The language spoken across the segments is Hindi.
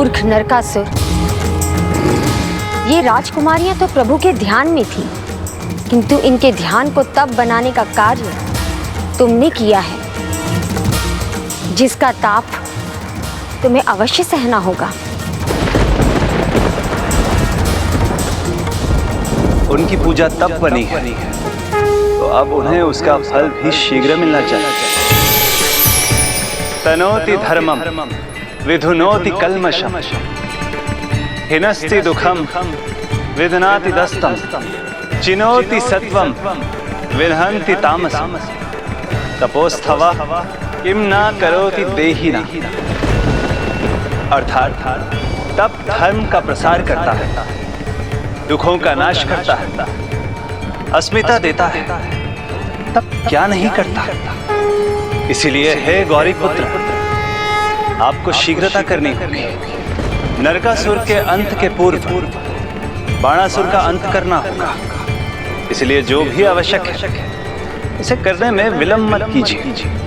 मूर्ख नरकासुर, ये राजकुमारियां तो प्रभु के ध्यान में थी, किंतु इनके ध्यान को तब बनाने का कार्य तुमने किया है, जिसका ताप तुम्हें अवश्य सहना होगा। उनकी पूजा तब बनी है, तो अब उन्हें उसका फल भी शीघ्र मिलना चाहिए। तनोति धर्मम विधुनोति कल्मषम, हिनस्ति दुखम विधनाति दस्तम, चिनोति सत्वम विनहन्ति तामसम, तपोस्थवा किम ना करोति देहिना। अर्थात तप धर्म का प्रसार करता है, दुखों का नाश करता है, अस्मिता देता है, तब क्या नहीं करता। इसीलिए हे गौरी पुत्र, आपको शीघ्रता करनी होगी। नरकासुर के अंत के पूर्व बाणासुर का अंत करना होगा। इसलिए जो भी आवश्यक है इसे करने में विलंब मत कीजिए।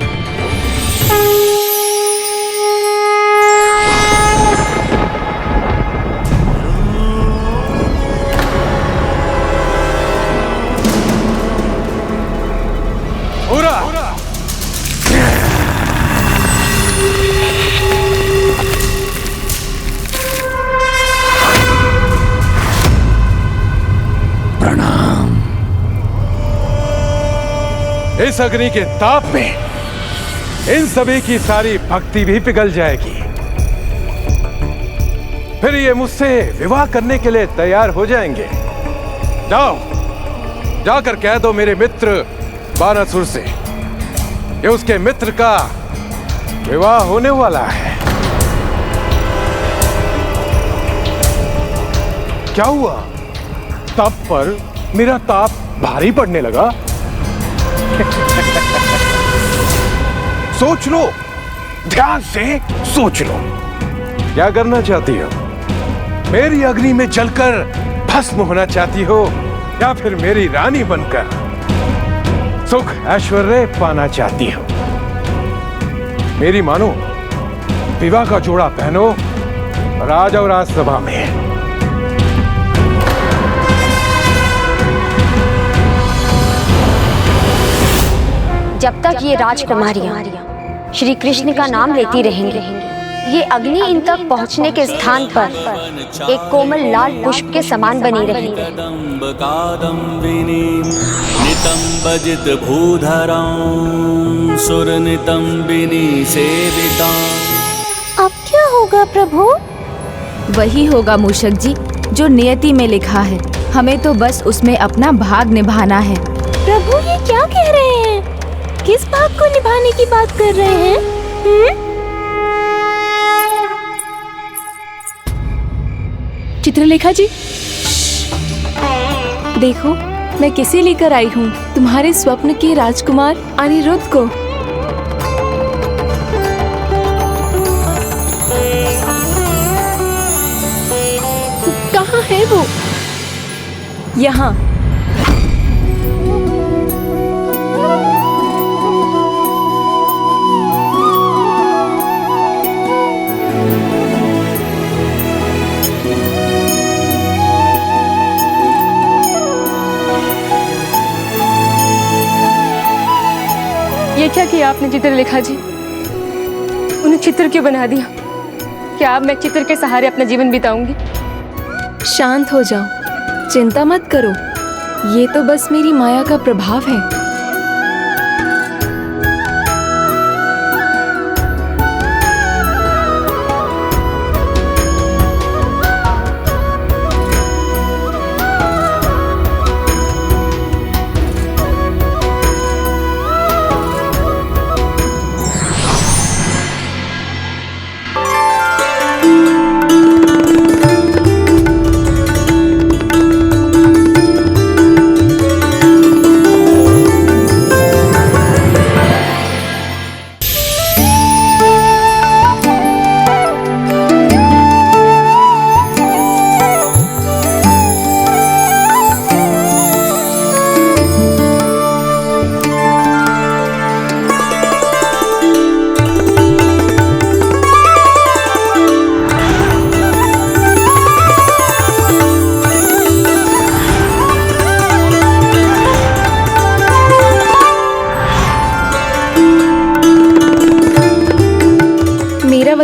इस अग्नि के ताप में इन सभी की सारी भक्ति भी पिघल जाएगी। फिर ये मुझसे विवाह करने के लिए तैयार हो जाएंगे। जाओ, जाकर कह दो मेरे मित्र बाणासुर से कि उसके मित्र का विवाह होने वाला है। क्या हुआ? तप पर मेरा ताप भारी पड़ने लगा? सोच लो, ध्यान से सोच लो, क्या करना चाहती हो? मेरी अग्नि में जलकर भस्म होना चाहती हो या फिर मेरी रानी बनकर सुख ऐश्वर्य पाना चाहती हो? मेरी मानो, विवाह का जोड़ा पहनो और आ जाओ राजसभा में। जब तक ये राजकुमारियां श्री कृष्ण का नाम लेती रहेंगी, ये अग्नि इन तक पहुंचने के स्थान पर एक कोमल लाल पुष्प के समान बनी रहेगी। नितंबजित भूधरां सुरनितंबिनी सेविता। अब क्या होगा प्रभु? वही होगा मूषक जी जो नियति में लिखा है। हमें तो बस उसमें अपना भाग निभाना है। प्रभु ये क्या कह रहे हैं? किस भाग को निभाने की बात कर रहे हैं? चित्रलेखा जी, देखो मैं किसे लेकर आई हूँ, तुम्हारे स्वप्न के राजकुमार अनिरुद्ध को। कहाँ है वो? यहाँ। ये क्या किया आपने चित्रलेखा जी? उन्हें चित्र क्यों बना दिया? क्या अब मैं चित्र के सहारे अपना जीवन बिताऊंगी? शांत हो जाओ, चिंता मत करो। ये तो बस मेरी माया का प्रभाव है।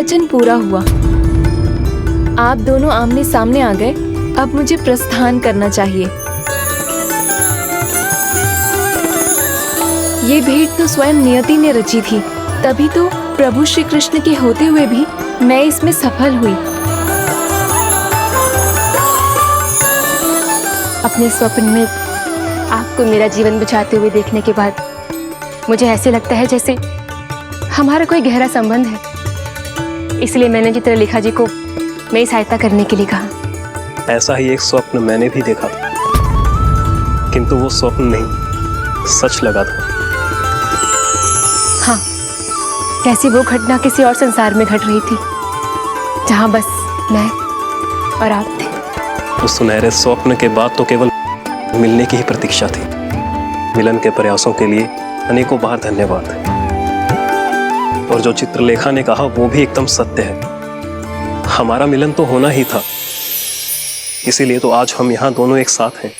वचन पूरा हुआ। आप दोनों आमने सामने आ गए, अब मुझे प्रस्थान करना चाहिए। ये भेंट तो स्वयं नियति ने रची थी, तभी तो प्रभु श्री कृष्ण के होते हुए भी मैं इसमें सफल हुई। अपने स्वप्न में आपको मेरा जीवन बचाते हुए देखने के बाद मुझे ऐसे लगता है जैसे हमारा कोई गहरा संबंध है। इसलिए मैंने चित्रलेखा जी को मेरी सहायता करने के लिए कहा। ऐसा ही एक स्वप्न मैंने भी देखा, किंतु वो स्वप्न नहीं, सच लगा था। हाँ, जैसे वो घटना किसी और संसार में घट रही थी, जहाँ बस मैं और आप थे। उस सुनहरे स्वप्न के बाद तो केवल मिलने की ही प्रतीक्षा थी। मिलन के प्रयासों के लिए अनेकों बार धन्यवाद। और जो चित्रलेखा ने कहा वो भी एकदम सत्य है। हमारा मिलन तो होना ही था, इसीलिए तो आज हम यहाँ दोनों एक साथ हैं।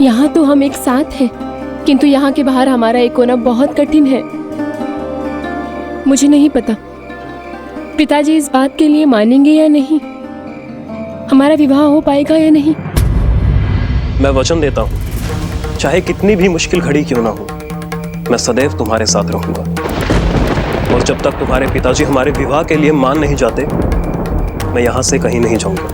यहाँ तो हम एक साथ हैं, किंतु यहाँ के बाहर हमारा एक होना बहुत कठिन है। मुझे नहीं पता पिताजी इस बात के लिए मानेंगे या नहीं, हमारा विवाह हो पाएगा या नहीं। मैं वचन देता हूँ, चाहे कितनी भी मुश्किल घड़ी क्यों ना हो, मैं सदैव तुम्हारे साथ रहूंगा। और जब तक तुम्हारे पिताजी हमारे विवाह के लिए मान नहीं जाते, मैं यहाँ से कहीं नहीं जाऊंगा।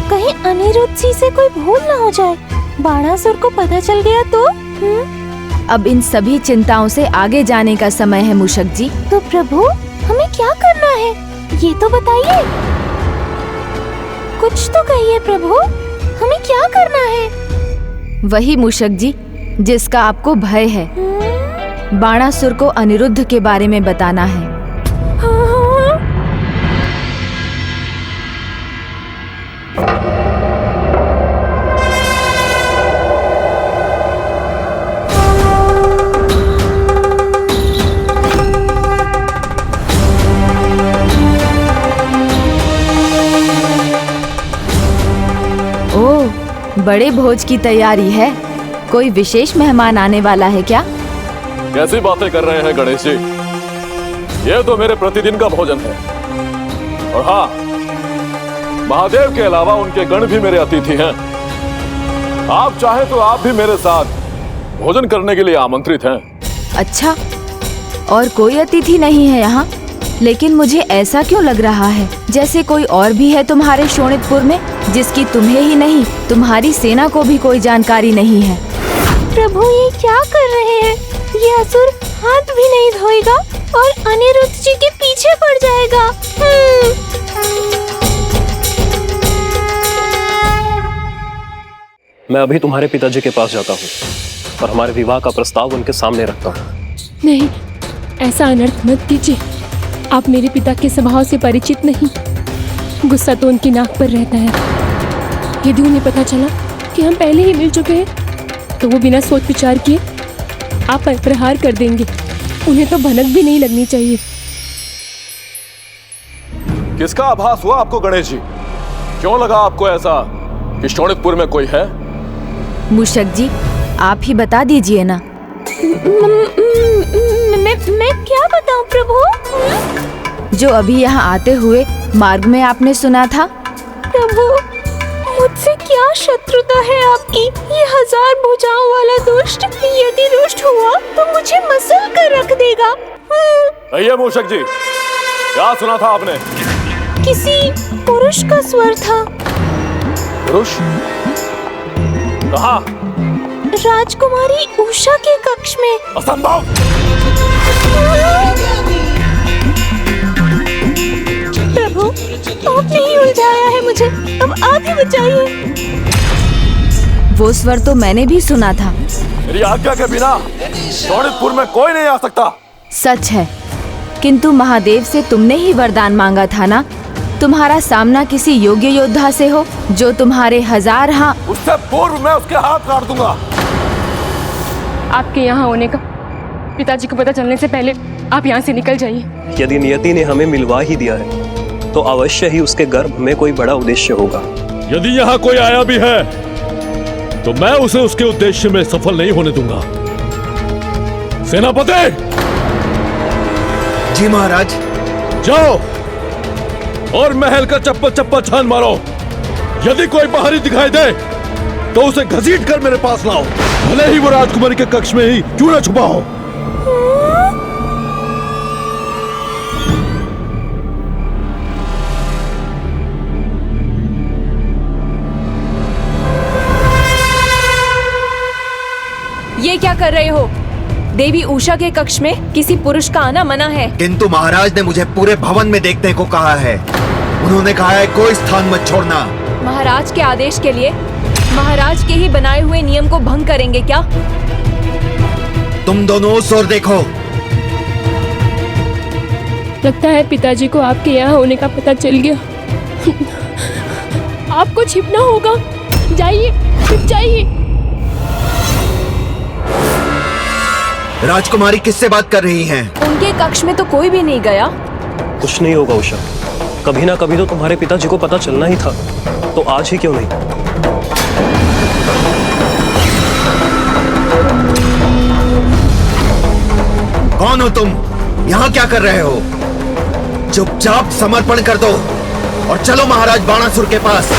कहीं अनिरुद्ध जी से कोई भूल ना हो जाए, बाणासुर को पता चल गया तो? अब इन सभी चिंताओं से आगे जाने का समय है मूषक जी। तो प्रभु हमें क्या करना है, ये तो बताइए। कुछ तो कहिए प्रभु, हमें क्या करना है? वही मूषक जी जिसका आपको भय है। बाणासुर को अनिरुद्ध के बारे में बताना है। बड़े भोज की तैयारी है, कोई विशेष मेहमान आने वाला है क्या? कैसी बातें कर रहे हैं गणेश जी, ये तो मेरे प्रतिदिन का भोजन है। और हाँ, महादेव के अलावा उनके गण भी मेरे अतिथि हैं। आप चाहे तो आप भी मेरे साथ भोजन करने के लिए आमंत्रित हैं। अच्छा, और कोई अतिथि नहीं है यहाँ? लेकिन मुझे ऐसा क्यों लग रहा है जैसे कोई और भी है तुम्हारे शोणितपुर में, जिसकी तुम्हें ही नहीं तुम्हारी सेना को भी कोई जानकारी नहीं है। प्रभु ये क्या कर रहे हैं? ये असुर हाथ भी नहीं धोएगा और अनिरुद्ध जी के पीछे पड़ जाएगा। मैं अभी तुम्हारे पिताजी के पास जाता हूँ और हमारे विवाह का प्रस्ताव उनके सामने रखता हूँ। नहीं, ऐसा अनर्थ मत कीजिए। आप मेरे पिता के स्वभाव से परिचित नहीं। गुस्सा तो उनकी नाक पर रहता है। यदि उन्हें पता चला कि हम पहले ही मिल चुके हैं तो वो बिना सोच विचार किए आप पर प्रहार कर देंगे। उन्हें तो भनक भी नहीं लगनी चाहिए। किसका आभास हुआ आपको गणेश जी? क्यों लगा आपको ऐसा कि शोणितपुर में कोई है? मूषक जी आप ही बता दीजिए ना। मैं क्या बताऊं प्रभु? जो अभी यहाँ आते हुए मार्ग में आपने सुना था। प्रभु मुझसे क्या शत्रुता है आपकी? ये 1000 भुजाओं वाला दुष्ट यदि रुष्ट हुआ तो मुझे मसल कर रख देगा। भैया मूषक जी, क्या सुना था आपने? किसी पुरुष का स्वर था। पुरुष? कहाँ? राजकुमारी उषा के कक्ष में। असंभव! प्रभु आपने ही उलझाया है मुझे, अब आप ही बचाइए। वो स्वर तो मैंने भी सुना था। मेरी आज्ञा के बिना शोणितपुर में कोई नहीं आ सकता। सच है, किंतु महादेव से तुमने ही वरदान मांगा था ना, तुम्हारा सामना किसी योग्य योद्धा से हो जो तुम्हारे 1000 हाथ। उससे पूर्व मैं उसके हाथ काट दूंगा। आपके यहाँ होने का पिताजी को पता चलने से पहले आप यहाँ से निकल जाइए। यदि नियति ने हमें मिलवा ही दिया है तो अवश्य ही उसके गर्भ में कोई बड़ा उद्देश्य होगा। यदि यहाँ कोई आया भी है तो मैं उसे उसके उद्देश्य में सफल नहीं होने दूंगा। सेनापति! जी महाराज। जाओ और महल का चप्पा चप्पा छान मारो। यदि कोई बाहरी दिखाई दे तो उसे घसीट कर मेरे पास लाओ, भले ही वो राजकुमारी के कक्ष में ही क्यों न छुपा हो। ये क्या कर रहे हो? देवी उषा के कक्ष में किसी पुरुष का आना मना है। किंतु महाराज ने मुझे पूरे भवन में देखने को कहा है। उन्होंने कहा है कोई स्थान मत छोड़ना। महाराज के आदेश के लिए महाराज के ही बनाए हुए नियम को भंग करेंगे क्या? तुम दोनों उस ओर देखो। लगता है पिताजी को आपके यहाँ होने का पता चल गया। आपको छिपना होगा। जाइए, छिप जाइए। राजकुमारी किससे बात कर रही हैं? उनके कक्ष में तो कोई भी नहीं गया। कुछ नहीं होगा उषा, कभी ना कभी तो तुम्हारे पिताजी को पता चलना ही था, तो आज ही क्यों नहीं। कौन हो तुम? यहाँ क्या कर रहे हो? चुपचाप समर्पण कर दो और चलो महाराज बाणासुर के पास।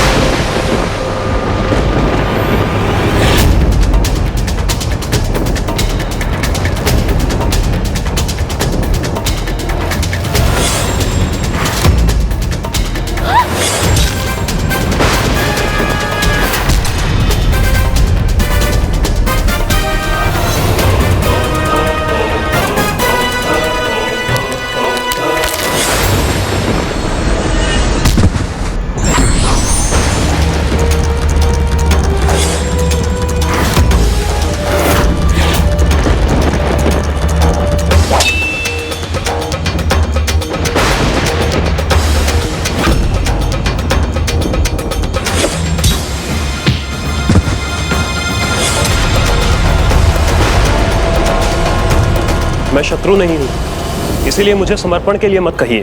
मैं शत्रु नहीं हूं, इसीलिए मुझे समर्पण के लिए मत कहिए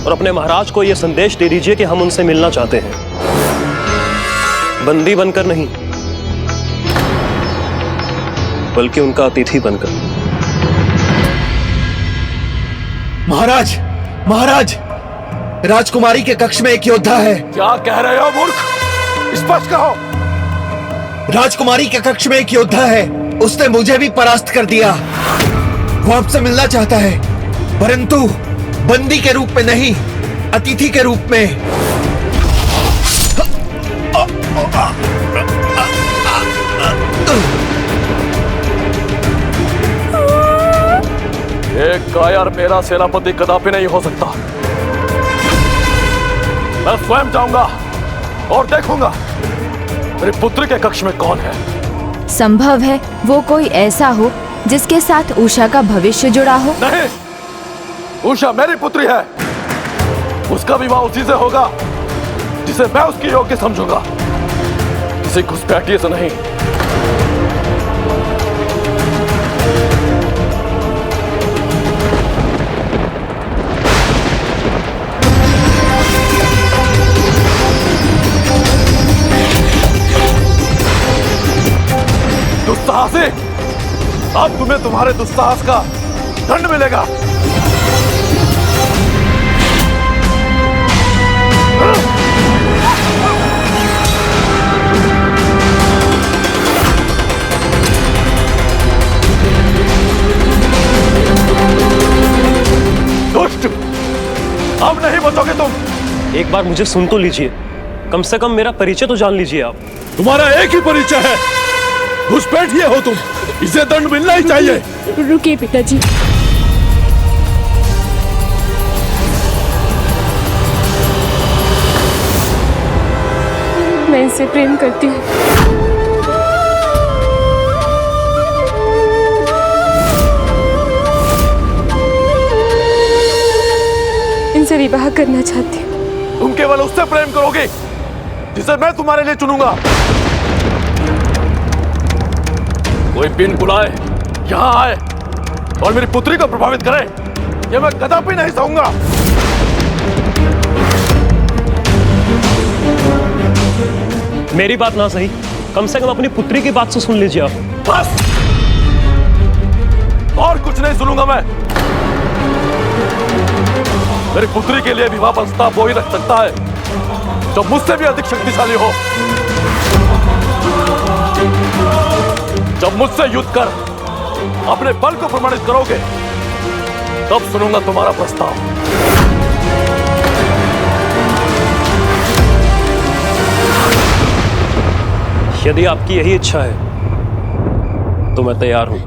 और अपने महाराज को यह संदेश दे दीजिए कि हम उनसे मिलना चाहते हैं, बंदी बनकर नहीं बल्कि उनका अतिथि बनकर। महाराज, महाराज, राजकुमारी के कक्ष में एक योद्धा है। क्या कह रहे हो मूर्ख? स्पष्ट कहो। राजकुमारी के कक्ष में एक योद्धा है, उसने मुझे भी परास्त कर दिया। वो आपसे मिलना चाहता है, परंतु बंदी के रूप में नहीं, अतिथि के रूप में। एक कायर मेरा सेनापति कदापि नहीं हो सकता। मैं स्वयं जाऊंगा और देखूंगा मेरी पुत्री के कक्ष में कौन है। संभव है वो कोई ऐसा हो जिसके साथ उषा का भविष्य जुड़ा हो। नहीं, उषा मेरी पुत्री है। उसका विवाह उसी से होगा जिसे मैं उसकी योग्य समझूंगा, किसी घुसपैठिए से नहीं। दुस्साहसी, अब तुम्हें तुम्हारे दुस्साहस का दंड मिलेगा। दुष्ट, अब नहीं बचोगे तुम। एक बार मुझे सुन तो लीजिए, कम से कम मेरा परिचय तो जान लीजिए आप। तुम्हारा एक ही परिचय है, घुसपैठिए हो तुम। इसे दंड मिलना ही चाहिए। रुकिए पिताजी। मैं इनसे प्रेम करती हूँ। इनसे विवाह करना चाहती हूँ। तुम केवल उससे प्रेम करोगे जिसे मैं तुम्हारे लिए चुनूंगा। कोई बिन बुलाए यहाँ आए और मेरी पुत्री को प्रभावित करे, ये मैं कदापि नहीं सहूंगा। मेरी बात ना सही, कम से कम अपनी पुत्री की बात तो सुन लीजिए आप। बस, और कुछ नहीं सुनूंगा मैं। मेरी पुत्री के लिए विवाह प्रस्ताव वो ही रख सकता है जो मुझसे भी अधिक शक्तिशाली हो। जब मुझसे युद्ध कर अपने बल को प्रमाणित करोगे तब सुनूंगा तुम्हारा प्रस्ताव। यदि आपकी यही इच्छा है तो मैं तैयार हूं।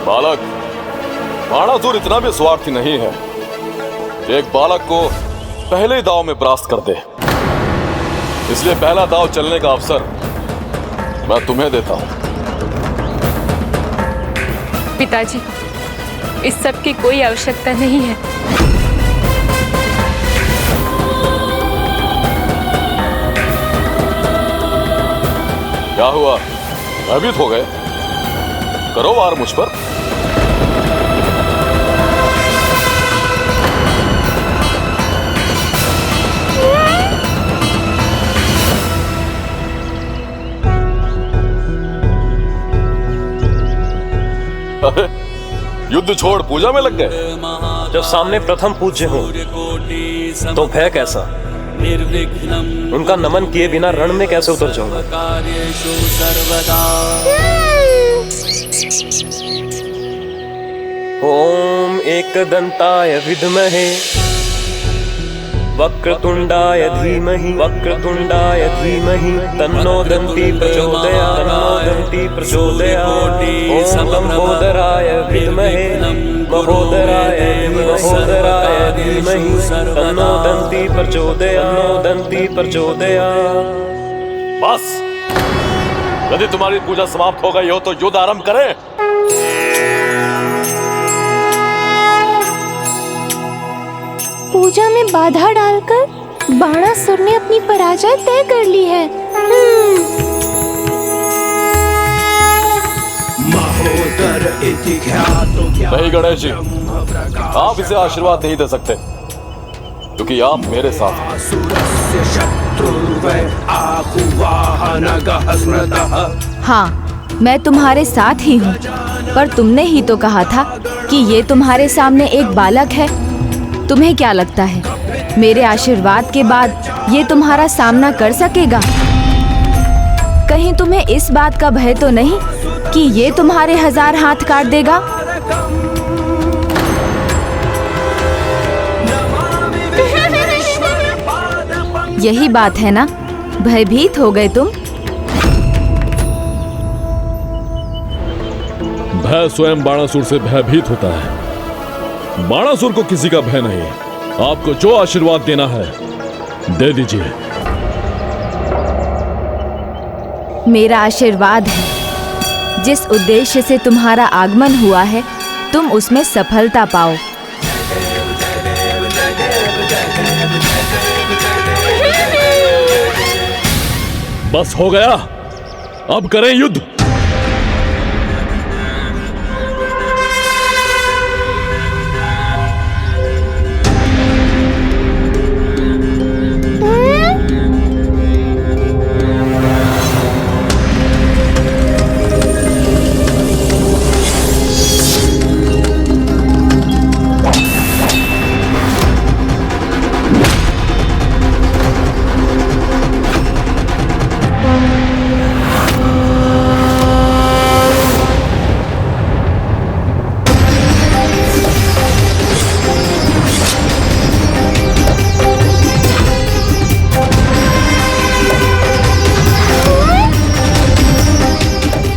बालक, बाणासुर इतना भी स्वार्थी नहीं है कि एक बालक को पहले ही दांव में परास्त कर दे। इसलिए पहला दांव चलने का अवसर मैं तुम्हें देता हूं। पिताजी, इस सब की कोई आवश्यकता नहीं है। क्या हुआ, भयभीत हो गए? करो वार मुझ पर। अरे, युद्ध छोड़ पूजा में लग गए। जब सामने प्रथम पूज्य हो तो भय कैसा? उनका नमन किए बिना रण में कैसे उतर जाऊंगा? ओम एकदंताय विद्महे वक्रतुंडाय धीमहि तन्नो दन्ति प्रचोदयात् ओम लंबोदराय विद्महे महोदराय धीमहि तन्नो दन्ति प्रचोदयात्। बस, यदि तुम्हारी पूजा समाप्त हो गई हो तो युद्ध आरंभ करें। पूजा में बाधा डालकर बाणासुर ने अपनी पराजय तय कर ली है। नहीं गणेश जी, आप इसे आशीर्वाद नहीं दे सकते क्योंकि आप मेरे साथ हैं। हाँ, मैं तुम्हारे साथ ही हूँ, पर तुमने ही तो कहा था कि ये तुम्हारे सामने एक बालक है। तुम्हें क्या लगता है मेरे आशीर्वाद के बाद ये तुम्हारा सामना कर सकेगा? कहीं तुम्हें इस बात का भय तो नहीं कि ये तुम्हारे 1000 हाथ काट देगा? यही बात है ना, भयभीत हो गए तुम? भय स्वयं बाणासुर से भयभीत होता है, बाणासुर को किसी का भय नहीं। आपको जो आशीर्वाद देना है दे दीजिए। मेरा आशीर्वाद है, जिस उद्देश्य से तुम्हारा आगमन हुआ है तुम उसमें सफलता पाओ। बस हो गया, अब करें युद्ध।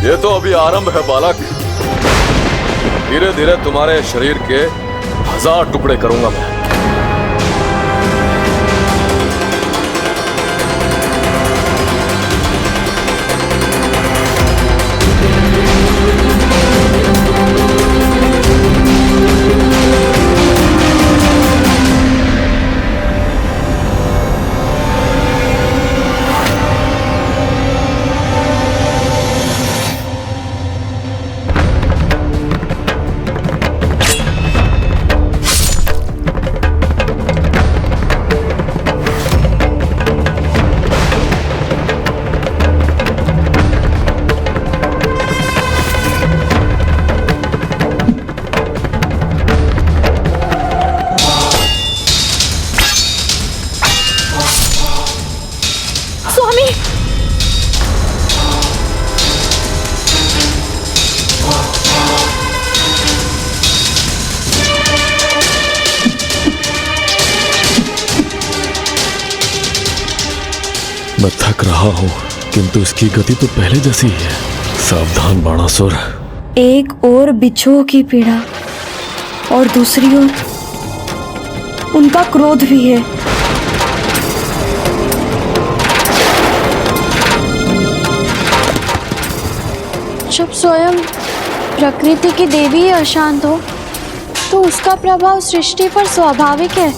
ये तो अभी आरंभ है बालक। धीरे धीरे तुम्हारे शरीर के 1000 टुकड़े करूंगा मैं। मैं थक रहा हूं, किंतु इसकी गति तो पहले जैसी ही है। सावधान बाणासुर। एक और बिच्छुओं की पीड़ा और दूसरी ओर उनका क्रोध भी है। जब स्वयं प्रकृति की देवी ही अशांत हो तो उसका प्रभाव सृष्टि पर स्वाभाविक है।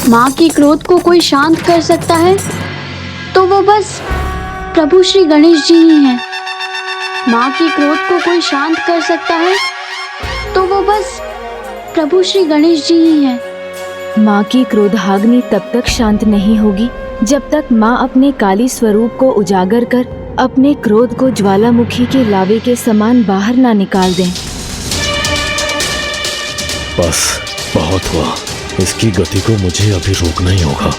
माँ की क्रोध को कोई शांत कर सकता है तो वो बस प्रभु श्री गणेश जी ही हैं। माँ की क्रोध को कोई शांत कर सकता है तो वो बस प्रभु श्री गणेश जी ही हैं। माँ की क्रोधाग्नि तब तक शांत नहीं होगी जब तक माँ अपने काली स्वरूप को उजागर कर अपने क्रोध को ज्वालामुखी के लावे के समान बाहर ना निकाल दें। बस बहुत हुआ, इसकी गति को मुझे अभी रोकना ही होगा।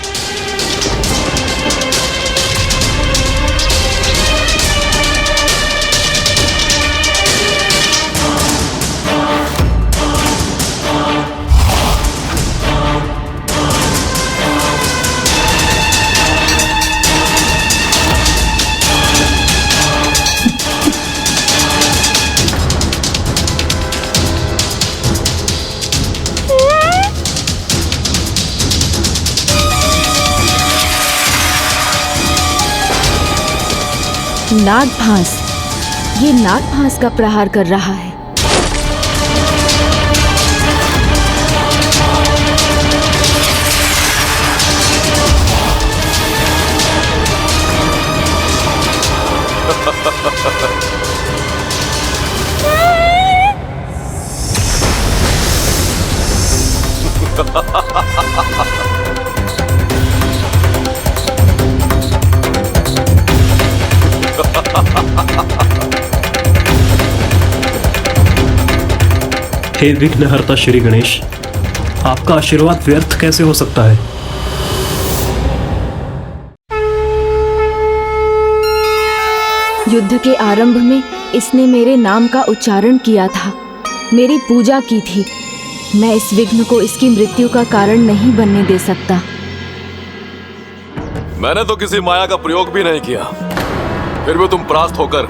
नागभास, ये नागभास का प्रहार कर रहा है। हे विघ्नहर्ता श्री गणेश, आपका आशीर्वाद व्यर्थ कैसे हो सकता है? युद्ध के आरंभ में इसने मेरे नाम का उच्चारण किया था, मेरी पूजा की थी। मैं इस विघ्न को इसकी मृत्यु का कारण नहीं बनने दे सकता। मैंने तो किसी माया का प्रयोग भी नहीं किया, फिर भी तुम परास्त होकर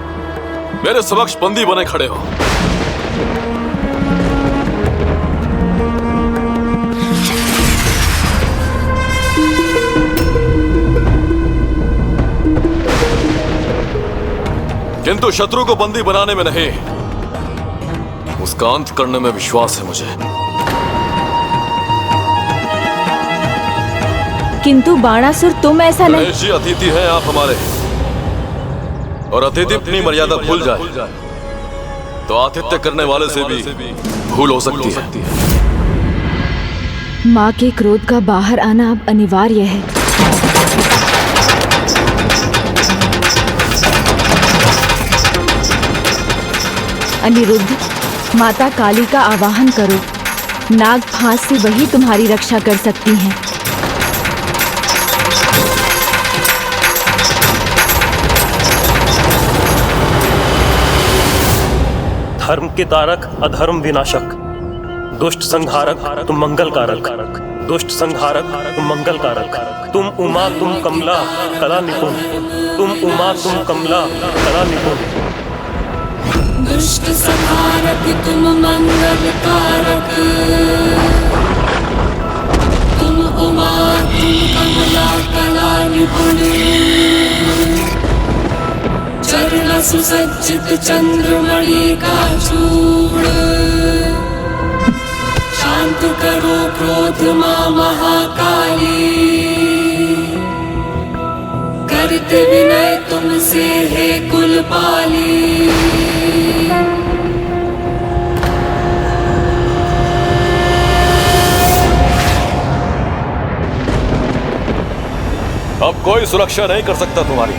मेरे समक्ष बंदी बने खड़े हो। किंतु शत्रु को बंदी बनाने में नहीं, उसका अंत करने में विश्वास है मुझे। किंतु बाणासुर, तुम ऐसा नहीं। गणेश जी अतिथि हैं आप हमारे, और अतिथि अपनी मर्यादा भूल जाए तो आतिथ्य करने वाले से भी भूल हो सकती है। माँ के क्रोध का बाहर आना अब अनिवार्य है। अनिरुद्ध, माता काली का आवाहन करो। नागभास से वही तुम्हारी रक्षा कर सकती हैं। धर्म के तारक, अधर्म विनाशक, दुष्ट संहारक, तुम मंगल कारक। दुष्ट संहारक, तुम मंगल कारक। तुम उमा, तुम कमला, कला निपुण। तुम उमा, तुम कमला, कला निपुण। दुष्ट संहारक तुम मंगल कारक, तुम उमा तुम कमला कला निपुणी, चरण सुसज्जित चंद्रमणि का चूड़, शांत करो क्रोध मां महाकाली, करते विनय तुमसे है कुलपाली। अब कोई सुरक्षा नहीं कर सकता तुम्हारी।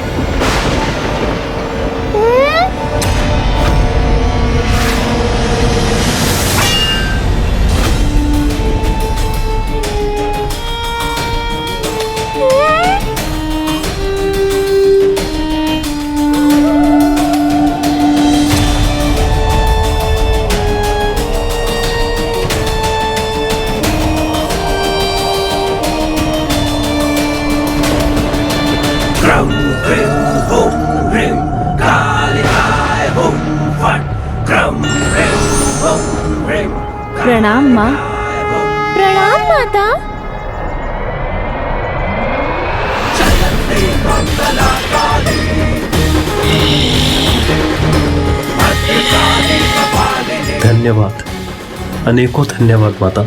प्रणाम माँ। प्रणाम माता। धन्यवाद, अनेकों धन्यवाद माता।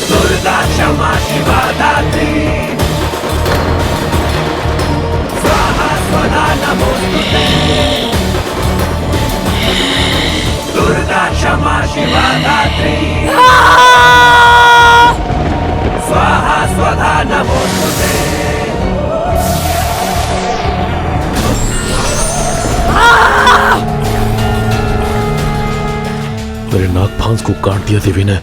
दुर्गा क्षमा शिवा दात्री, स्वाहा स्वधा नमोस्तुते। दुर्गा क्षमा शिवा दात्री, स्वाहा स्वधा नमोस्तुते। मेरे नाक फांस को काट दिया देवी ने।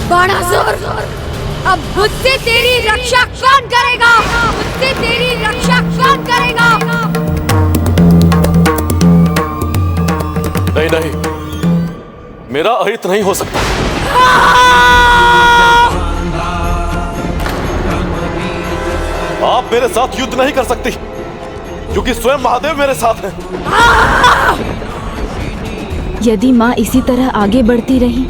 बाणासुर, अब मुझसे तेरी रक्षा कौन करेगा? मुझसे तेरी रक्षा कौन करेगा? नहीं नहीं, मेरा अहित नहीं हो सकता। आप मेरे साथ युद्ध नहीं कर सकती, क्योंकि स्वयं महादेव मेरे साथ हैं। यदि माँ इसी तरह आगे बढ़ती रही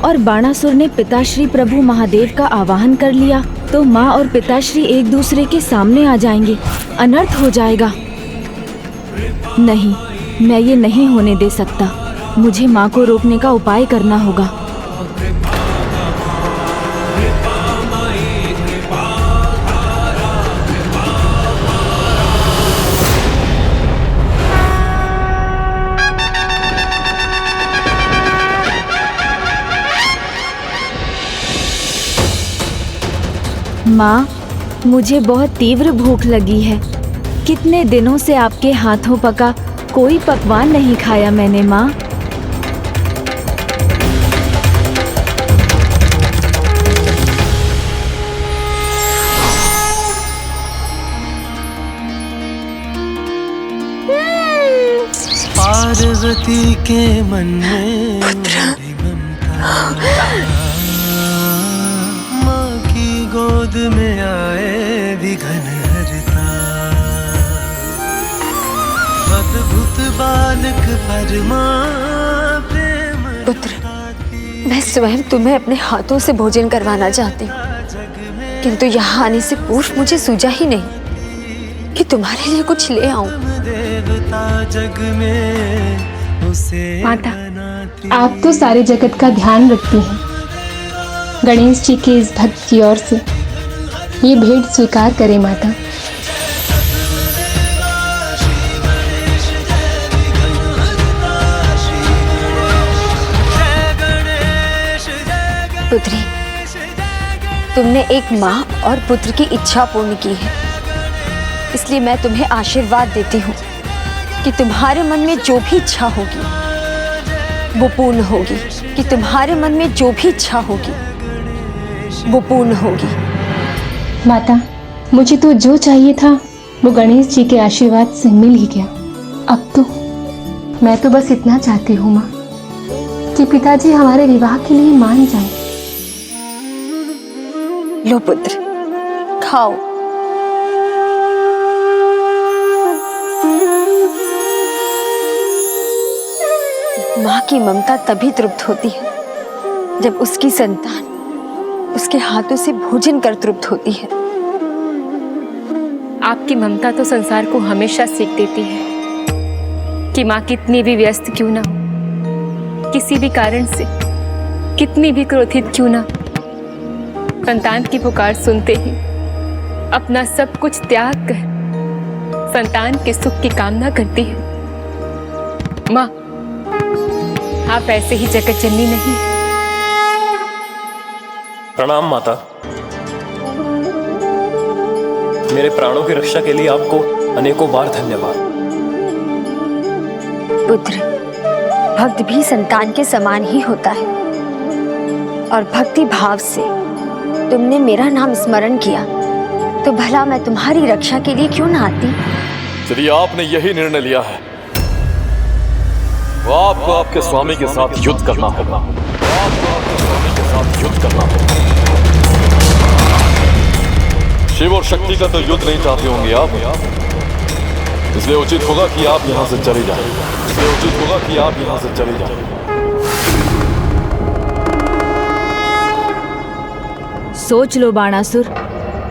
और बाणासुर ने पिताश्री प्रभु महादेव का आवाहन कर लिया, तो माँ और पिताश्री एक दूसरे के सामने आ जाएंगे, अनर्थ हो जाएगा। नहीं, मैं ये नहीं होने दे सकता। मुझे माँ को रोकने का उपाय करना होगा। माँ, मुझे बहुत तीव्र भूख लगी है। कितने दिनों से आपके हाथों पका कोई पकवान नहीं खाया मैंने माँ। पार्वती के मन में माँ की गोद में आए विघन हरता, अद्भुत बालक परमा प्रेम। पुत्र, मैं स्वयं तुम्हें अपने हाथों से भोजन करवाना चाहती हूँ, किंतु यहाँ आने से पूर्व मुझे सूझा ही नहीं कि तुम्हारे लिए कुछ ले आऊं। माता, आप तो सारे जगत का ध्यान रखती हैं। गणेश जी के इस भक्त की ओर से ये भेंट स्वीकार करें माता। पुत्री, तुमने एक माँ और पुत्र की इच्छा पूर्ण की है, इसलिए मैं तुम्हें आशीर्वाद देती हूँ कि तुम्हारे मन में जो भी इच्छा होगी वो पूर्ण होगी, कि तुम्हारे मन में जो भी इच्छा होगी वो पूर्ण होगी। माता, मुझे तो जो चाहिए था वो गणेश जी के आशीर्वाद से मिल ही गया। अब तो मैं तो बस इतना चाहती हूँ माँ कि पिताजी हमारे विवाह के लिए मान जाएं। लो पुत्र, खाओ। माँ की ममता तभी तृप्त होती है जब उसकी संतान उसके हाथों से भोजन कर तृप्त होती है। आपकी ममता तो संसार को हमेशा सीख देती है कि माँ कितनी भी व्यस्त क्यों ना हो, किसी भी कारण से कितनी भी क्रोधित क्यों ना, संतान की पुकार सुनते ही अपना सब कुछ त्याग कर संतान के सुख की कामना करती है। माँ, आप ऐसे ही जगत जननी नहीं। प्रणाम माता। मेरे प्राणों की रक्षा के लिए आपको अनेकों बार धन्यवाद। पुत्र, भक्त भी संतान के समान ही होता है और भक्ति भाव से तुमने मेरा नाम स्मरण किया तो भला मैं तुम्हारी रक्षा के लिए क्यों ना आती। यदि आपने यही निर्णय लिया है तो आपको आपके स्वामी के साथ युद्ध करना होगा। आपको आपके स्वामी के साथ युद्ध करना होगा। शिव और शक्ति का तो युद्ध नहीं चाहते होंगे आप, इसलिए उचित होगा कि आप यहां से चले जाएं। इसलिए उचित होगा कि आप यहां से चले जाएं। सोच लो बाणासुर,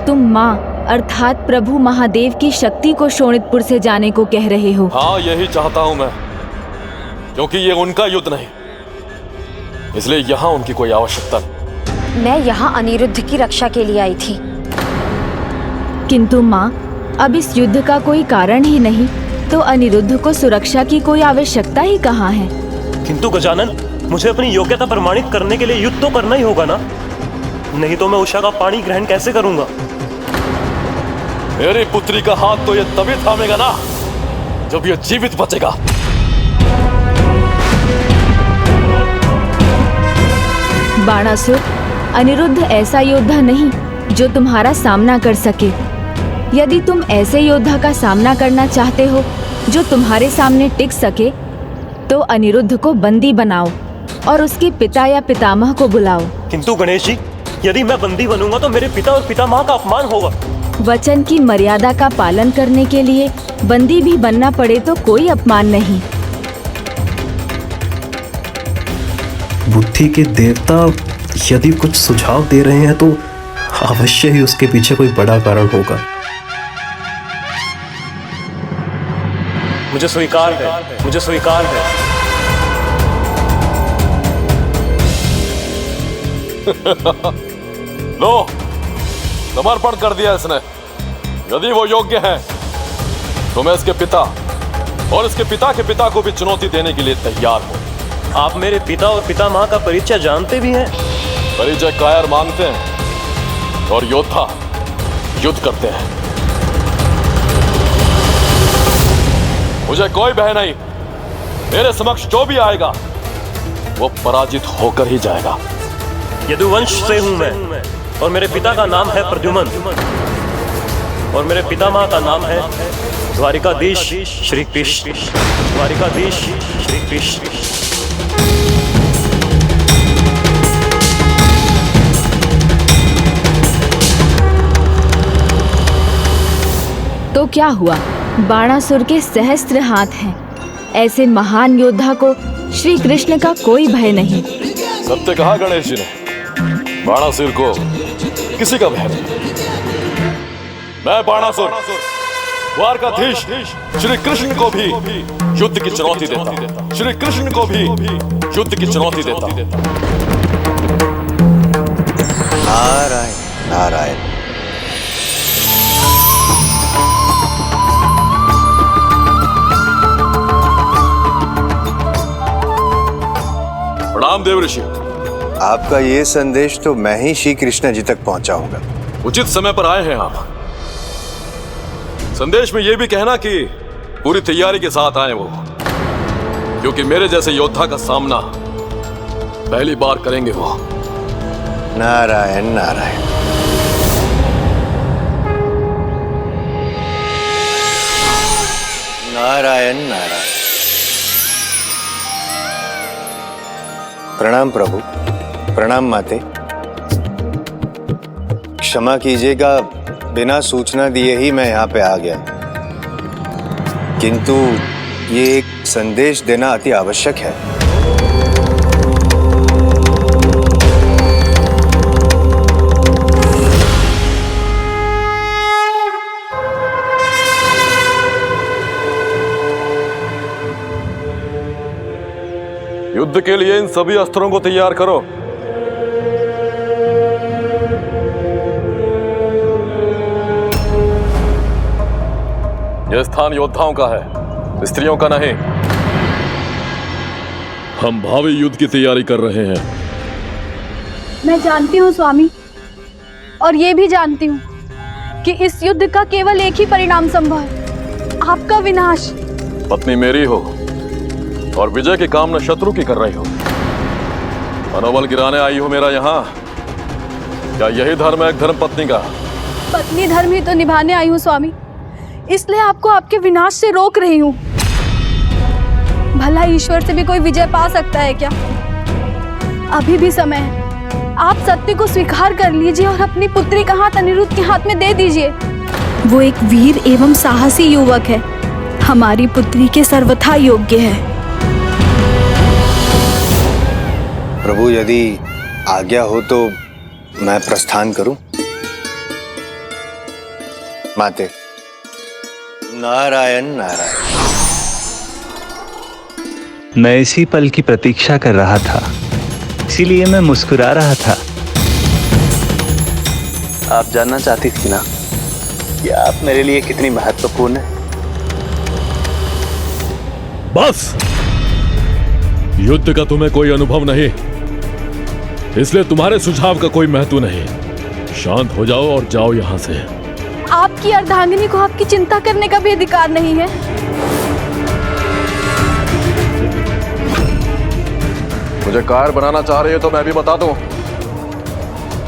तुम माँ अर्थात प्रभु महादेव की शक्ति को शोणितपुर से जाने को कह रहे हो। हाँ, यही चाहता हूं मैं, क्योंकि ये उनका युद्ध नहीं, इसलिए यहाँ उनकी कोई आवश्यकता नहीं। मैं यहाँ अनिरुद्ध की रक्षा के लिए आई थी। किंतु माँ, अब इस युद्ध का कोई कारण ही नहीं तो अनिरुद्ध को सुरक्षा की कोई आवश्यकता ही कहाँ है। किंतु गजानन, मुझे अपनी योग्यता प्रमाणित करने के लिए युद्ध तो करना ही होगा ना, नहीं तो मैं उषा का पानी ग्रहण कैसे करूंगा। मेरी पुत्री का हाथ तो ये तभी थामेगा ना जब ये जीवित बचेगा। बाणासुर, अनिरुद्ध ऐसा योद्धा नहीं जो तुम्हारा सामना कर सके। यदि तुम ऐसे योद्धा का सामना करना चाहते हो जो तुम्हारे सामने टिक सके तो अनिरुद्ध को बंदी बनाओ और उसके पिता या पितामह को बुलाओ। किंतु गणेश जी, यदि मैं बंदी बनूंगा तो मेरे पिता और पितामह का अपमान होगा। वचन की मर्यादा का पालन करने के लिए बंदी भी बनना पड़े तो कोई अपमान नहीं। बुद्धि के देवता यदि कुछ सुझाव दे रहे हैं तो अवश्य ही उसके पीछे कोई बड़ा कारण होगा। मुझे स्वीकार है, मुझे स्वीकार है। लो, समर्पण कर दिया इसने। यदि वो योग्य है तो मैं इसके पिता और इसके पिता के पिता को भी चुनौती देने के लिए तैयार हूं। आप मेरे पिता और पितामह का परिचय जानते भी हैं? परिचय कायर मांगते हैं और योद्धा युद्ध करते हैं। मुझे कोई भय नहीं, मेरे समक्ष जो भी आएगा वो पराजित होकर ही जाएगा। यदुवंश से हूं मैं और मेरे पिता का नाम है प्रद्युम्न और मेरे पितामह का नाम है द्वारिकाधीश श्री कृष्ण। द्वारिकाधीश श्री कृष्ण। तो क्या हुआ, बाणासुर के सहस्त्र हाथ हैं। ऐसे महान योद्धा को श्री कृष्ण का कोई भय नहीं। सत्य कहा गणेश जी ने, बाणासुर को किसी का भय नहीं। मैं बाणासुर द्वारकाधीश श्री कृष्ण को भी युद्ध की चुनौती देता। श्री कृष्ण को भी युद्ध की चुनौती देता। नारायण नारायण। प्रणाम देव ऋषि। आपका ये संदेश तो मैं ही श्री कृष्ण जी तक पहुंचाऊंगा। उचित समय पर आए हैं आप। संदेश में यह भी कहना कि पूरी तैयारी के साथ आए वो, क्योंकि मेरे जैसे योद्धा का सामना पहली बार करेंगे वो। नारायण नारायण। नारायण नारायण। प्रणाम प्रभु, प्रणाम माते। क्षमा कीजिएगा, बिना सूचना दिए ही मैं यहाँ पे आ गया, किंतु ये एक संदेश देना अति आवश्यक है। युद्ध के लिए इन सभी अस्त्रों को तैयार करो। यह स्थान योद्धाओं का है, स्त्रियों का नहीं। हम भावी युद्ध की तैयारी कर रहे हैं। मैं जानती हूँ स्वामी, और ये भी जानती हूँ कि इस युद्ध का केवल एक ही परिणाम संभव है, आपका विनाश। पत्नी मेरी हो और विजय की कामना शत्रु की कर रही हो, मनोबल गिराने आई हो मेरा यहाँ। क्या यही धर्म है एक धर्म पत्नी का? पत्नी धर्म ही तो निभाने आई हूँ स्वामी, इसलिए आपको आपके विनाश से रोक रही हूँ। भला ईश्वर से भी कोई विजय पा सकता है क्या? अभी भी समय है, आप सत्य को स्वीकार कर लीजिए और अपनी पुत्री का हाथ अनिरुद्ध के हाथ में दे दीजिए। वो एक वीर एवं साहसी युवक है, हमारी पुत्री के सर्वथा योग्य है। प्रभु, यदि आज्ञा हो तो मैं प्रस्थान करूं? माते। नारायण नारायण। मैं इसी पल की प्रतीक्षा कर रहा था, इसीलिए मैं मुस्कुरा रहा था। आप जानना चाहती थी ना कि आप मेरे लिए कितनी महत्वपूर्ण है। बस, युद्ध का तुम्हें कोई अनुभव नहीं, इसलिए तुम्हारे सुझाव का कोई महत्व नहीं। शांत हो जाओ और जाओ यहां से। आपकी अर्धांगिनी को आपकी चिंता करने का भी अधिकार नहीं है। मुझे कार बनाना चाह रही हो तो मैं भी बता दूं,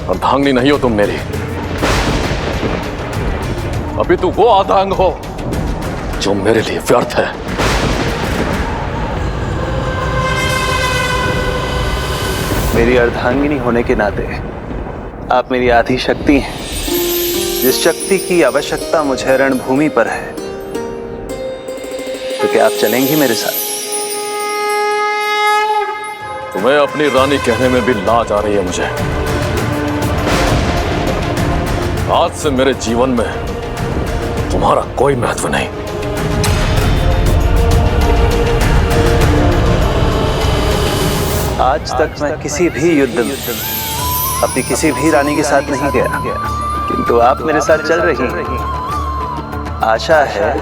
अर्धांगिनी नहीं हो तुम मेरी, अभी तू वो अर्धांग हो जो मेरे लिए व्यर्थ है। मेरी अर्धांगिनी होने के नाते आप मेरी आधी शक्ति हैं, जिस शक्ति की आवश्यकता मुझे रणभूमि पर है। तो क्या आप चलेंगी मेरे साथ? तुम्हें अपनी रानी कहने में भी लाज आ रही है मुझे। आज से मेरे जीवन में तुम्हारा कोई महत्व नहीं। आज तक मैं किसी भी युद्ध में अपनी किसी भी रानी के साथ नहीं गया, किंतु आप मेरे साथ चल रही हैं। आशा है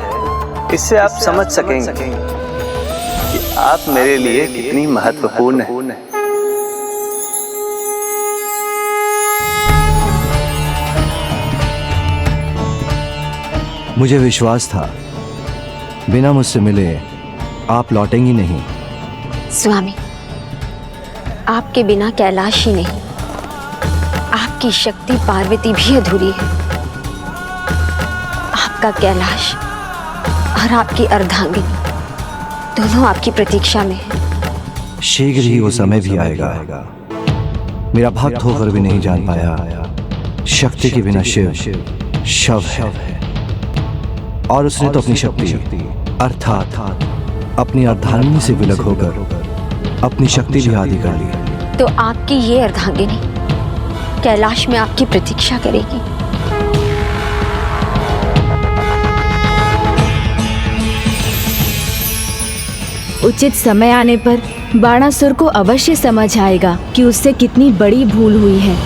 इससे आप समझ सकेंगे कि आप मेरे लिए कितनी महत्वपूर्ण हैं। मुझे विश्वास था बिना मुझसे मिले आप लौटेंगी नहीं। स्वामी, आपके बिना कैलाश ही नहीं, आपकी शक्ति पार्वती भी अधूरी है। आपका कैलाश और आपकी अर्धांगिनी दोनों आपकी प्रतीक्षा में है। शीघ्र ही वो समय भी आएगा, मेरा भक्त होकर भी नहीं जान पाया शक्ति के बिना शिव शव है। और उसने तो अपनी शक्ति अर्थात अपनी अर्धांगिनी से विलग होकर अपनी शक्ति भी आदि कर ली। तो आपकी ये अर्धांगिनी कैलाश में आपकी प्रतीक्षा करेगी। उचित समय आने पर बाणासुर को अवश्य समझ आएगा कि उससे कितनी बड़ी भूल हुई है।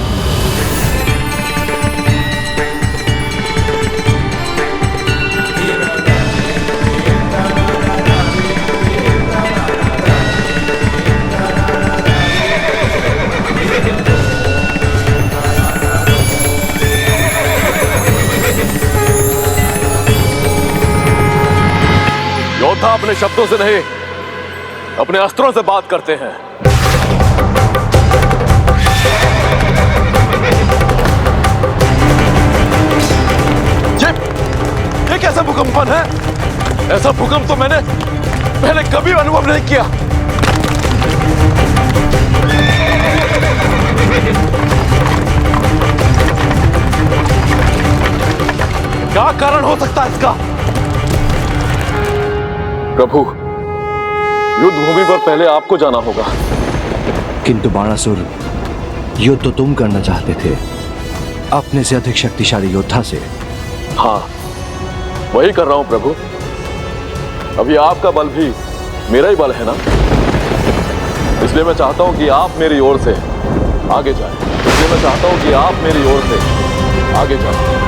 योद्धा अपने शब्दों से नहीं, अपने अस्त्रों से बात करते हैं। ये कैसा भूकंपन है? ऐसा भूकंप तो मैंने पहले कभी अनुभव नहीं किया। क्या कारण हो सकता है इसका? प्रभु, युद्ध भूमि पर पहले आपको जाना होगा। किंतु बाणासुर, युद्ध तो तुम करना चाहते थे, अपने से अधिक शक्तिशाली योद्धा से। हाँ, वही कर रहा हूं प्रभु। अभी आपका बल भी मेरा ही बल है ना, इसलिए मैं चाहता हूं कि आप मेरी ओर से आगे जाएं। इसलिए मैं चाहता हूं कि आप मेरी ओर से आगे जाएं।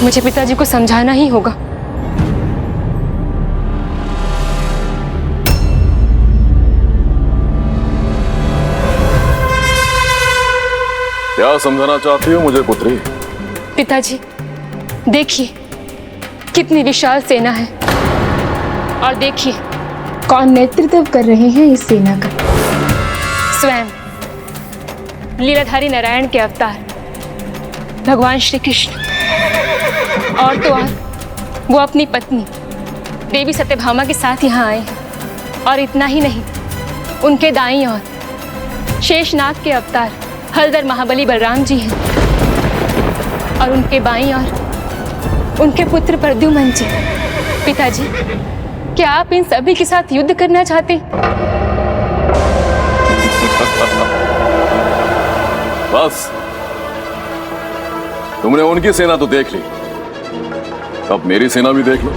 मुझे पिताजी को समझाना ही होगा। क्या समझाना चाहती हो मुझे पुत्री? पिताजी, देखिए कितनी विशाल सेना है, और देखिए कौन नेतृत्व कर रहे हैं इस सेना का। स्वयं लीलाधारी नारायण के अवतार भगवान श्री कृष्ण, और तो और वो अपनी पत्नी देवी सत्यभामा के साथ यहाँ आए हैं। और इतना ही नहीं, उनके दाईं ओर शेषनाग के अवतार हलधर महाबली बलराम जी हैं, और उनके बाईं ओर उनके पुत्र प्रद्युम्न जी। पिताजी, क्या आप इन सभी के साथ युद्ध करना चाहते? बस, तुमने उनकी सेना तो देख ली, अब मेरी सेना भी देख लो।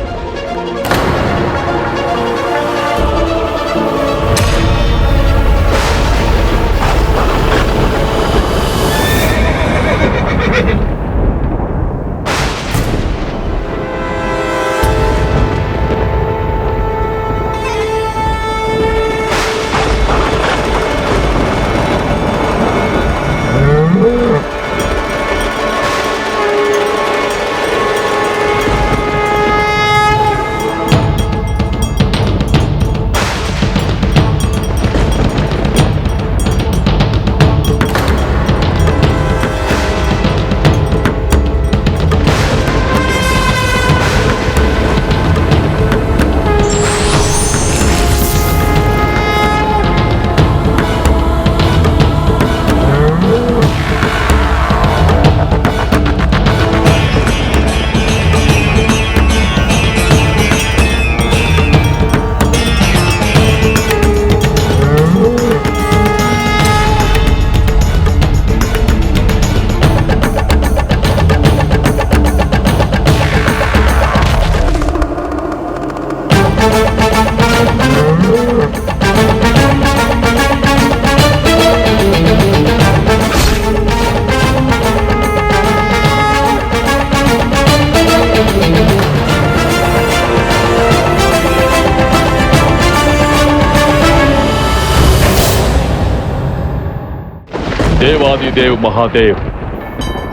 देवादिदेव महादेव,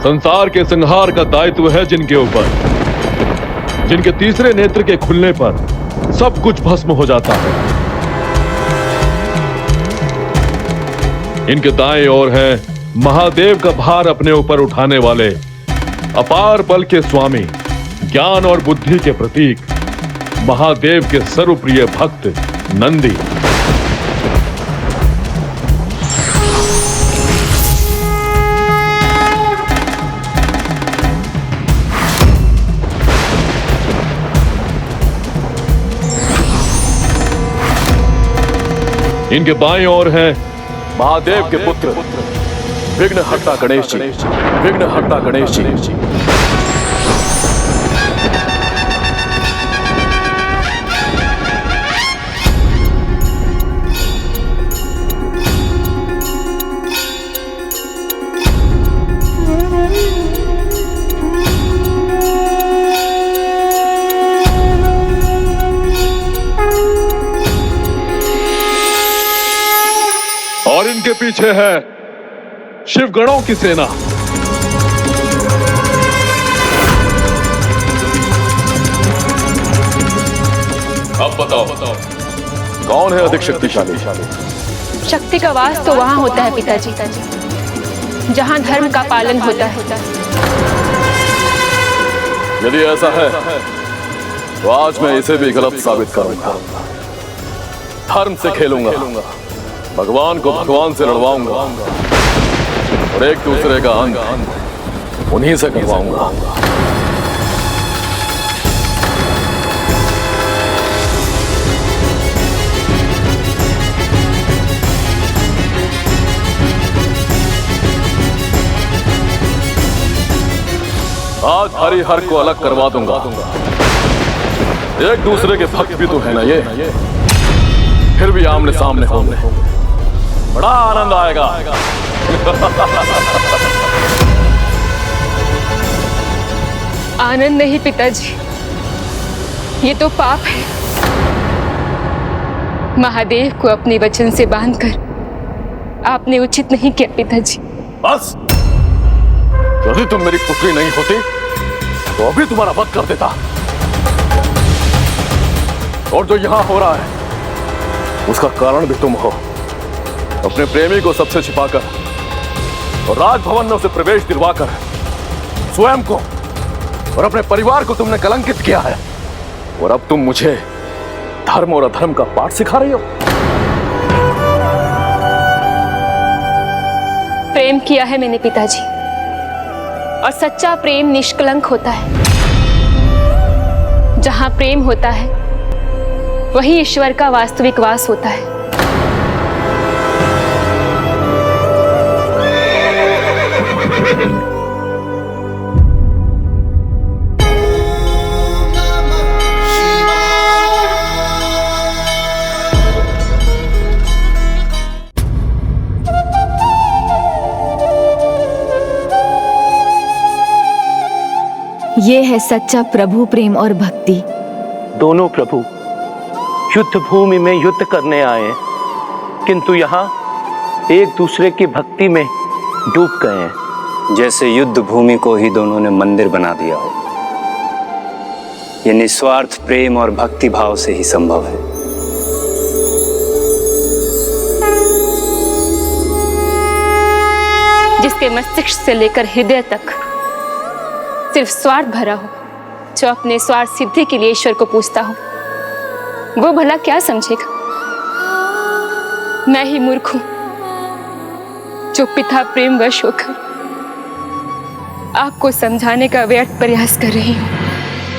संसार के संहार का दायित्व है जिनके ऊपर, जिनके तीसरे नेत्र के खुलने पर सब कुछ भस्म हो जाता है। इनके दाएं ओर है महादेव का भार अपने ऊपर उठाने वाले अपार बल के स्वामी, ज्ञान और बुद्धि के प्रतीक, महादेव के सर्वप्रिय भक्त नंदी। इनके बाएं ओर है महादेव के पुत्र विघ्नहर्ता गणेश जी। विघ्नहर्ता गणेश जी। पीछे है शिवगणों की सेना। अब बताओ कौन है अधिक शक्तिशाली? शक्ति का वास तो वहाँ होता है पिताजी, जहाँ धर्म का पालन होता है। यदि ऐसा है तो आज मैं इसे भी गलत साबित करूंगा। धर्म से खेलूंगा, भगवान को भगवान से लड़वाऊंगा और एक दूसरे का अंत उन्हीं से करवाऊंगा। आज हरिहर को अलग करवा दूंगा। एक दूसरे के भक्त भी तो है ना ये, फिर भी आमने सामने होंगे, बड़ा आनंद आएगा। आनंद नहीं पिताजी, ये तो पाप है। महादेव को अपने वचन से बांधकर आपने उचित नहीं किया पिताजी। बस, यदि तुम मेरी पुत्री नहीं होती तो अभी तुम्हारा वध कर देता। और जो यहां हो रहा है उसका कारण भी तुम हो। अपने प्रेमी को सबसे छिपाकर और राजभवन में उसे प्रवेश दिलवाकर स्वयं को और अपने परिवार को तुमने कलंकित किया है। और अब तुम मुझे धर्म और अधर्म का पाठ सिखा रही हो। प्रेम किया है मैंने पिताजी, और सच्चा प्रेम निष्कलंक होता है। जहां प्रेम होता है वही ईश्वर का वास्तविक वास होता है। ये है सच्चा प्रभु प्रेम और भक्ति। दोनों प्रभु युद्ध भूमि में युद्ध करने आए, किंतु यहाँ एक दूसरे की भक्ति में डूब गए हैं। जैसे युद्ध भूमि को ही दोनों ने मंदिर बना दिया हो। ये निस्वार्थ प्रेम और भक्ति भाव से ही संभव है। जिसके मस्तिष्क से लेकर हृदय तक सिर्फ स्वार्थ भरा हो, जो अपने स्वार्थ सिद्धि के लिए ईश्वर को पूजता हो, वो भला क्या समझेगा। मैं ही मूर्ख हूं जो पिता प्रेमवश होकर आपको समझाने का व्यर्थ प्रयास कर रही हूं।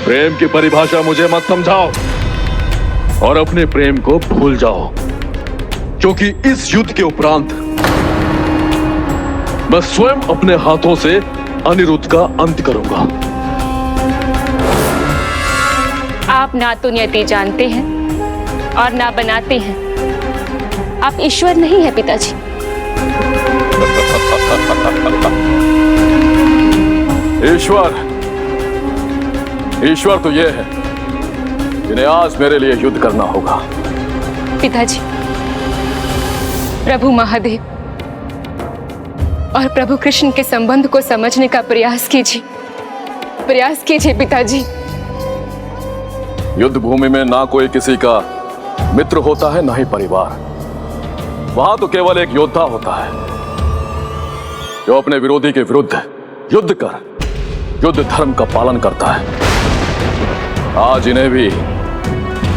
प्रेम की परिभाषा मुझे मत समझाओ और अपने प्रेम को भूल जाओ, क्योंकि इस युद्ध के उपरांत मैं स्वयं अपने हाथों से अनिरुद्ध का अंत करूंगा। आप ना तो नियति जानते हैं और ना बनाते हैं। आप ईश्वर नहीं है पिताजी। ईश्वर तो ये है जिन्हें आज मेरे लिए युद्ध करना होगा। पिताजी, प्रभु महादेव और प्रभु कृष्ण के संबंध को समझने का प्रयास कीजिए पिताजी। युद्ध भूमि में ना कोई किसी का मित्र होता है, ना ही परिवार। वहां तो केवल एक योद्धा होता है जो अपने विरोधी के विरुद्ध युद्ध कर युद्ध धर्म का पालन करता है। आज इन्हें भी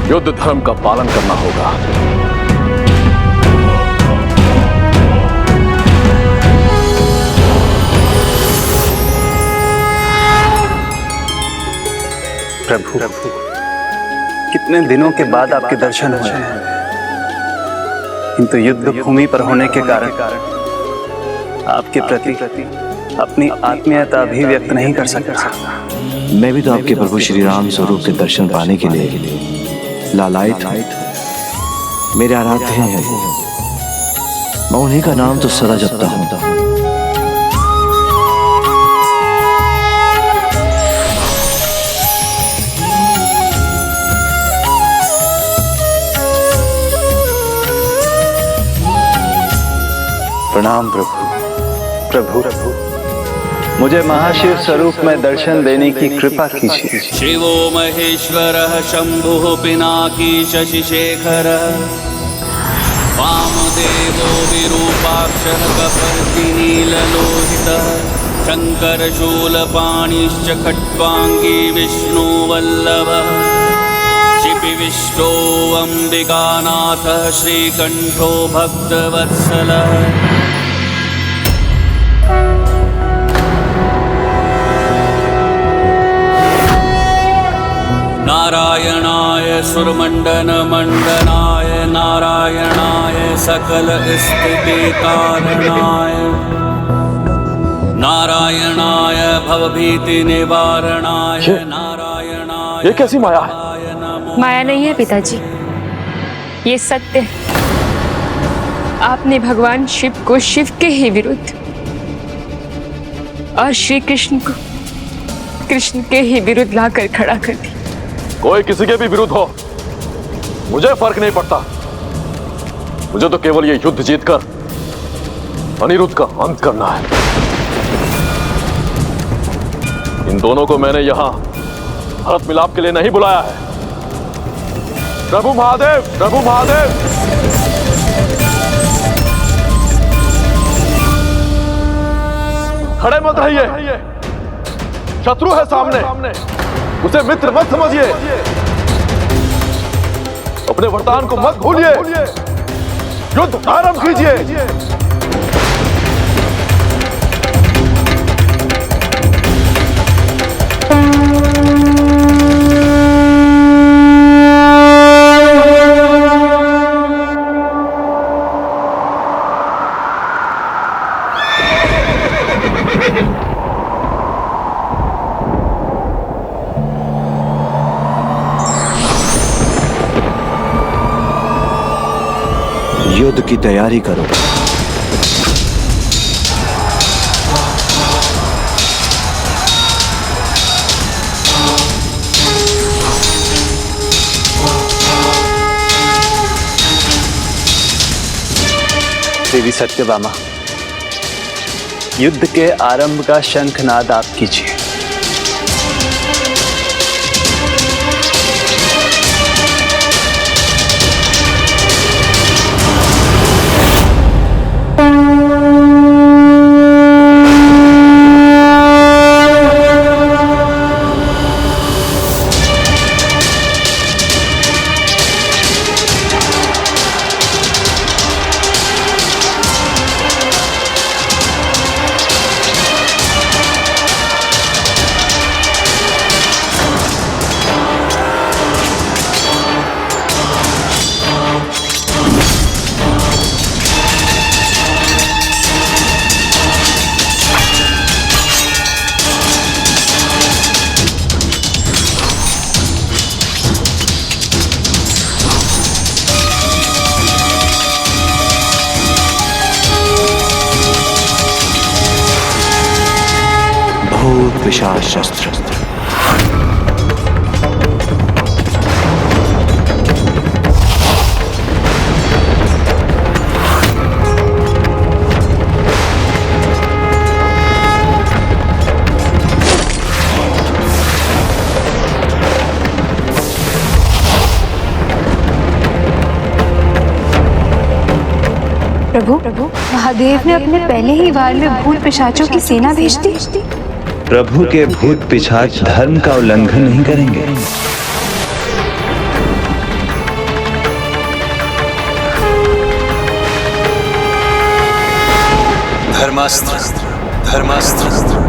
युद्ध धर्म का पालन करना होगा। प्रभु, कितने दिनों के बाद आपके दर्शन हुए हैं, किंतु युद्ध भूमि पर होने के कारण आपके प्रति अपनी आत्मीयता भी व्यक्त नहीं कर सकता। मैं भी तो आपके प्रभु श्री राम स्वरूप के दर्शन पाने के लिए लालायित हूं। मेरे आराध्य हैं, मैं उन्हीं का नाम तो सदा जपता हूं। प्रणाम प्रभु। प्रभु मुझे महाशिव स्वरूप में दर्शन देने की कृपा कीजिए। शिवो महेश्वरः शंभुः पिनाकी शशिशेखरः वामदेवो विरूपाक्षः कपर्दिनीललोहितः शङ्करशूलपाणिश्च खट्वाङ्गी विष्णुवल्लभः क्षिपिविष्टो अम्बिकानाथः श्रीकण्ठो भक्तवत्सलः नारायणाय सुरमण्डनमण्डनाय नारायणाय सकल स्थितिकारणाय नारायणाय भवभीति निवारणाय नारायणाय। ये कैसी माया है? माया नहीं है पिताजी, ये सत्य है। आपने भगवान शिव को शिव के ही विरुद्ध और श्री कृष्ण को कृष्ण के ही विरुद्ध लाकर खड़ा कर दिया। कोई किसी के भी विरुद्ध हो, मुझे फर्क नहीं पड़ता। मुझे तो केवल ये युद्ध जीतकर अनिरुद्ध का अंत करना है। इन दोनों को मैंने यहां भरत मिलाप के लिए नहीं बुलाया है। प्रभु महादेव, प्रभु महादेव, खड़े मत रहिए। शत्रु है सामने, उसे मित्र मत समझिए। अपने वरदान को मत भूलिए। युद्ध आरंभ कीजिए। युद्ध की तैयारी करो। देवी सत्यभामा, युद्ध के आरंभ का शंखनाद आप कीजिए। विशाल शस्त्र। प्रभु, महादेव ने अपने पहले ही वार में भूत पिशाचों की सेना भेज दी। प्रभु के भूत पिशाच धर्म का उल्लंघन नहीं करेंगे। धर्मास्त्र, धर्मास्त्र।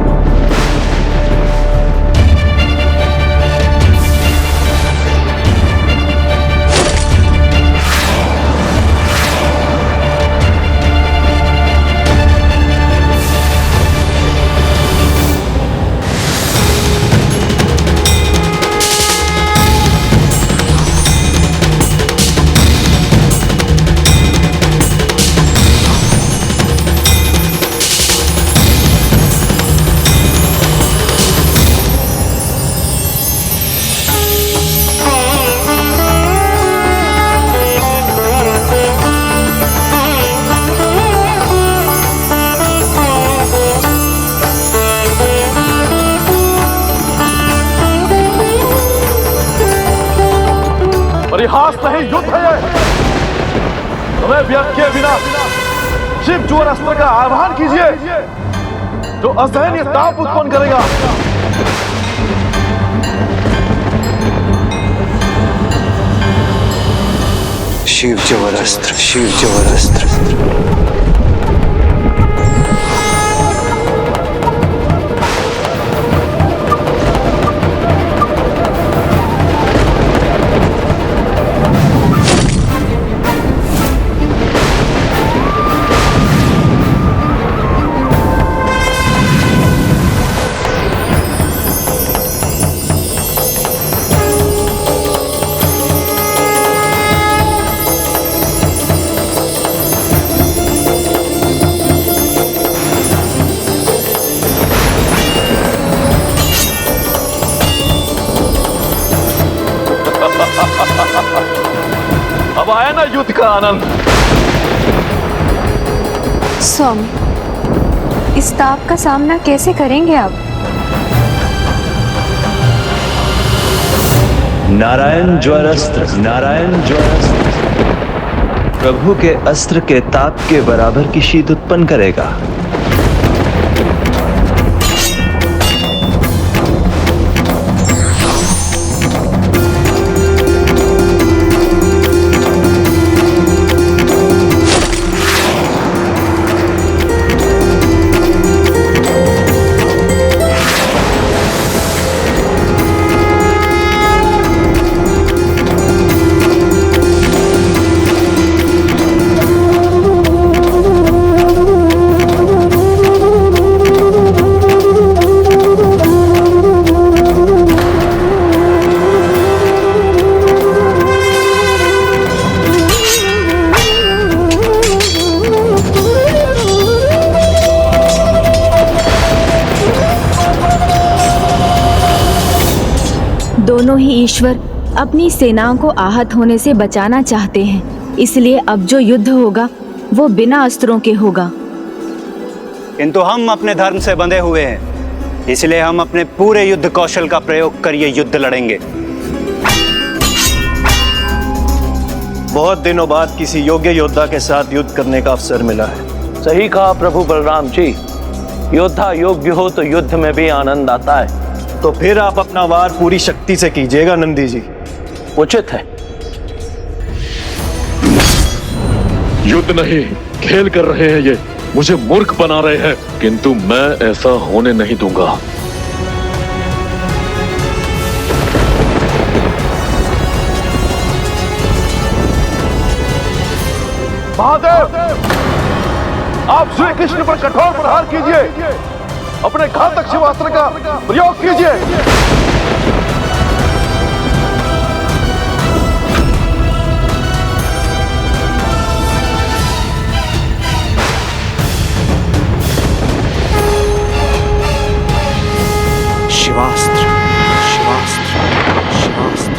परिहास नहीं, युद्ध है ये। तुम्हें व्यर्थ किए बिना शिव ज्वर अस्त्र का आह्वान कीजिए जो असहनीय ताप उत्पन्न करेगा। शिव ज्वर अस्त्र, शिव ज्वर अस्त्र। अब आया ना युद्ध का आनंद। स्वामी, इस ताप का सामना कैसे करेंगे आप? नारायण ज्वरस्त्र, नारायण ज्वरस्त्र प्रभु के अस्त्र के ताप के बराबर की शीत उत्पन्न करेगा। दोनों ही ईश्वर अपनी सेनाओं को आहत होने से बचाना चाहते हैं, इसलिए अब जो युद्ध होगा वो बिना अस्त्रों के होगा। किंतु हम अपने धर्म से बंधे हुए हैं, इसलिए हम अपने पूरे युद्ध कौशल का प्रयोग कर ये युद्ध लड़ेंगे। बहुत दिनों बाद किसी योग्य योद्धा के साथ युद्ध करने का अवसर मिला है। सही कहा प्रभु बलराम जी, योद्धा योग्य हो तो युद्ध में भी आनंद आता है। तो फिर आप अपना वार पूरी शक्ति से कीजिएगा नंदी जी। उचित है। युद्ध नहीं, खेल कर रहे हैं ये, मुझे मूर्ख बना रहे हैं, किंतु मैं ऐसा होने नहीं दूंगा। महादेव, आप श्री कृष्ण पर कठोर प्रहार कीजिए, अपने घातक शिवास्त्र का प्रयोग कीजिए। शिवास्त्र, शिवास्त्र, शिवास्त्र।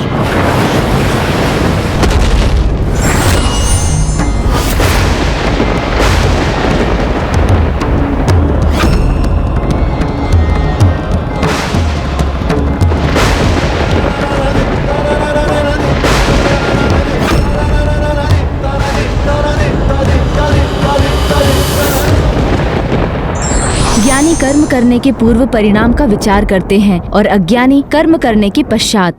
ज्ञानी कर्म करने के पूर्व परिणाम का विचार करते हैं और अज्ञानी कर्म करने के पश्चात।